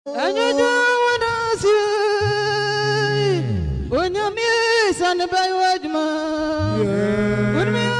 And you don't want to see when you miss and by what man. When me,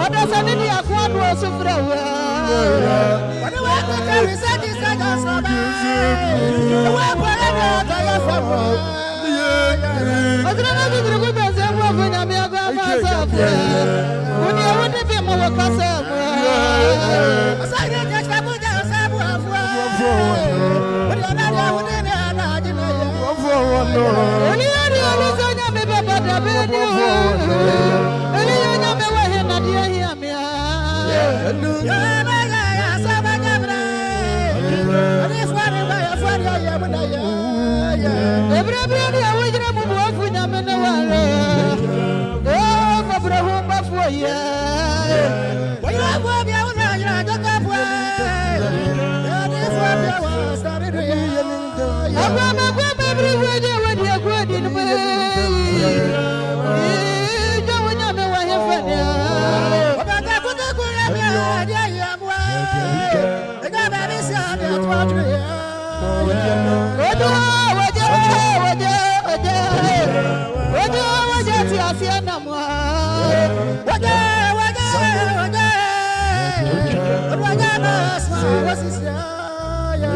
Oda sanini akwado osufra wa. Wani wa ko tari sadi sada soba. Wa ko na ta ya famo. Odra na dudru ko ta se mo fanya mi agba ma sa fe. Uni e woni bi mo ka se mo. Asa ni je ka bu ja sa bu afwa. Wani na ya woni ni ana ji na ya. Oni ari oli so nya me baba da be ni. Eli nya me wa he na dia hi am ya. Ya ba ya sa ba nya bra. Ani fwa ni ba ya fwa ya mu na ya. Ebra bra ni awujira mu bu afu nya me na wa. Oh ma bra hu ba fu ya. Wa ya bu bia u na ya do ka fu. Ya ni fwa bia wa sa ri do ya. Agba ma gba ma bri hu je wa di agwa di no me. Jo wa nya me wa he fa ni. Oba ka ku ta ku ya me ya ya mu. Ega ba bi sa ni atwa tu ya. Odo waje ti asia na mo. Waje na sma wasisia ya.